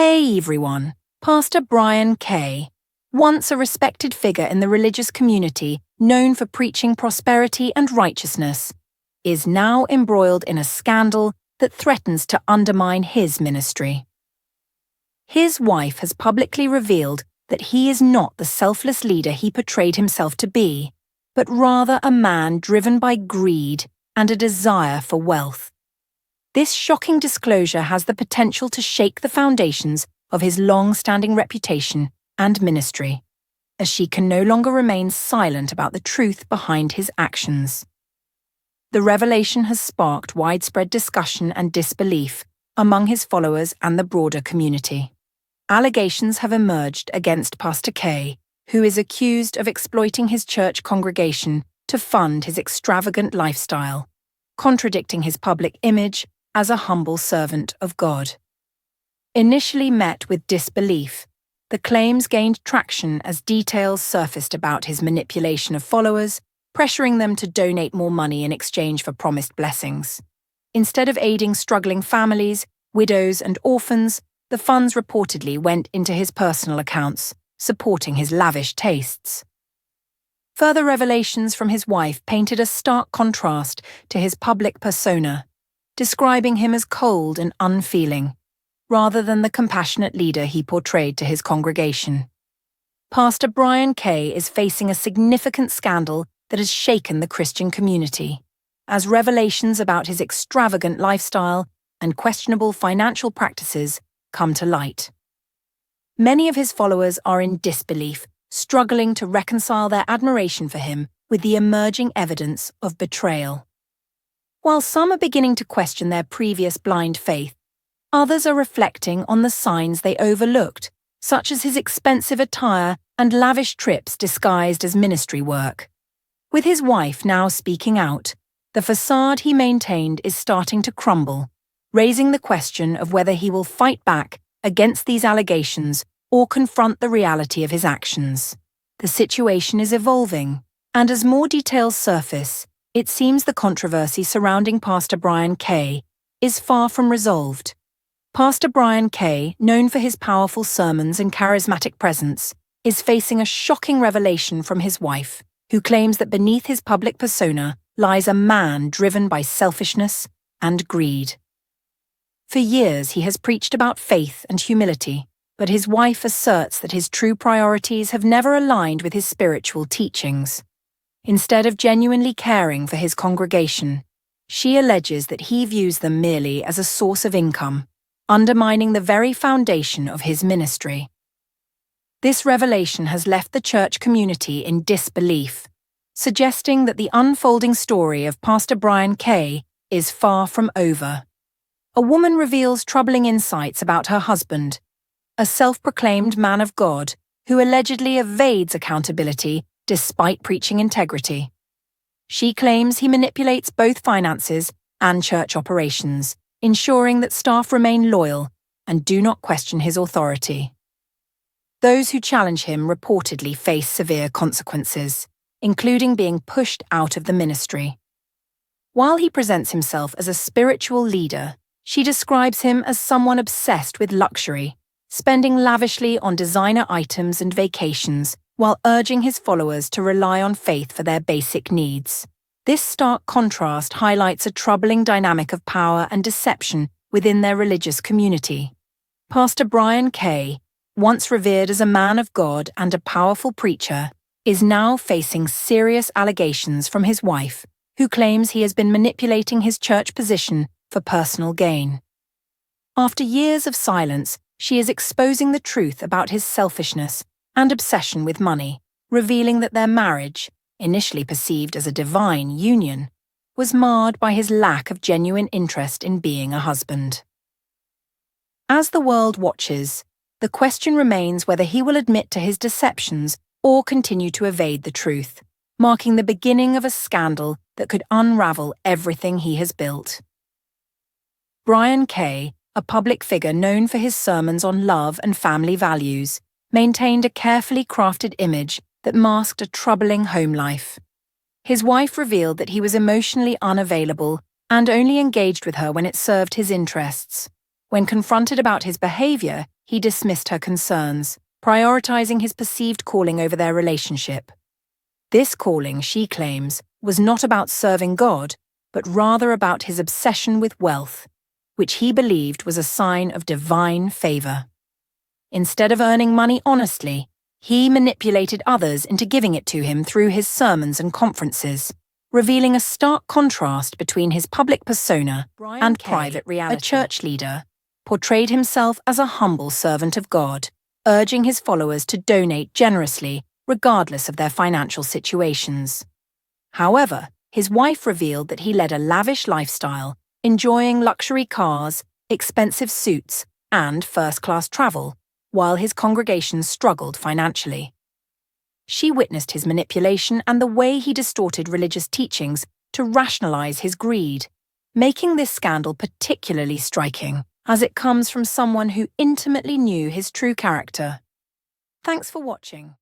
Hey everyone, Pastor Brian Kay, once a respected figure in the religious community known for preaching prosperity and righteousness, is now embroiled in a scandal that threatens to undermine his ministry. His wife has publicly revealed that he is not the selfless leader he portrayed himself to be, but rather a man driven by greed and a desire for wealth. This shocking disclosure has the potential to shake the foundations of his long-standing reputation and ministry, as she can no longer remain silent about the truth behind his actions. The revelation has sparked widespread discussion and disbelief among his followers and the broader community. Allegations have emerged against Pastor Kay, who is accused of exploiting his church congregation to fund his extravagant lifestyle, contradicting his public image as a humble servant of God. Initially met with disbelief, the claims gained traction as details surfaced about his manipulation of followers, pressuring them to donate more money in exchange for promised blessings. Instead of aiding struggling families, widows, and orphans, the funds reportedly went into his personal accounts, supporting his lavish tastes. Further revelations from his wife painted a stark contrast to his public persona, describing him as cold and unfeeling, rather than the compassionate leader he portrayed to his congregation. Pastor Brian Kay is facing a significant scandal that has shaken the Christian community, as revelations about his extravagant lifestyle and questionable financial practices come to light. Many of his followers are in disbelief, struggling to reconcile their admiration for him with the emerging evidence of betrayal. While some are beginning to question their previous blind faith, others are reflecting on the signs they overlooked, such as his expensive attire and lavish trips disguised as ministry work. With his wife now speaking out, the facade he maintained is starting to crumble, raising the question of whether he will fight back against these allegations or confront the reality of his actions. The situation is evolving, and as more details surface, it seems the controversy surrounding Pastor Brian Kay is far from resolved. Pastor Brian Kay, known for his powerful sermons and charismatic presence, is facing a shocking revelation from his wife, who claims that beneath his public persona lies a man driven by selfishness and greed. For years he has preached about faith and humility, but his wife asserts that his true priorities have never aligned with his spiritual teachings. Instead of genuinely caring for his congregation, she alleges that he views them merely as a source of income, undermining the very foundation of his ministry. This revelation has left the church community in disbelief, suggesting that the unfolding story of Pastor Brian Kay is far from over. A woman reveals troubling insights about her husband, a self-proclaimed man of God who allegedly evades accountability despite preaching integrity. She claims he manipulates both finances and church operations, ensuring that staff remain loyal and do not question his authority. Those who challenge him reportedly face severe consequences, including being pushed out of the ministry. While he presents himself as a spiritual leader, she describes him as someone obsessed with luxury, spending lavishly on designer items and vacations, while urging his followers to rely on faith for their basic needs. This stark contrast highlights a troubling dynamic of power and deception within their religious community. Pastor Brian Kay, once revered as a man of God and a powerful preacher, is now facing serious allegations from his wife, who claims he has been manipulating his church position for personal gain. After years of silence, she is exposing the truth about his selfishness and obsession with money, revealing that their marriage, initially perceived as a divine union, was marred by his lack of genuine interest in being a husband. As the world watches, the question remains whether he will admit to his deceptions or continue to evade the truth, marking the beginning of a scandal that could unravel everything he has built. Brian Kay, a public figure known for his sermons on love and family values, maintained a carefully crafted image that masked a troubling home life. His wife revealed that he was emotionally unavailable and only engaged with her when it served his interests. When confronted about his behavior, he dismissed her concerns, prioritizing his perceived calling over their relationship. This calling, she claims, was not about serving God, but rather about his obsession with wealth, which he believed was a sign of divine favor. Instead of earning money honestly, he manipulated others into giving it to him through his sermons and conferences, revealing a stark contrast between his public persona and private reality. A church leader, portrayed himself as a humble servant of God, urging his followers to donate generously regardless of their financial situations. However, his wife revealed that he led a lavish lifestyle, enjoying luxury cars, expensive suits, and first-class travel, while his congregation struggled financially. She witnessed his manipulation and the way he distorted religious teachings to rationalize his greed, making this scandal particularly striking, as it comes from someone who intimately knew his true character. Thanks for watching.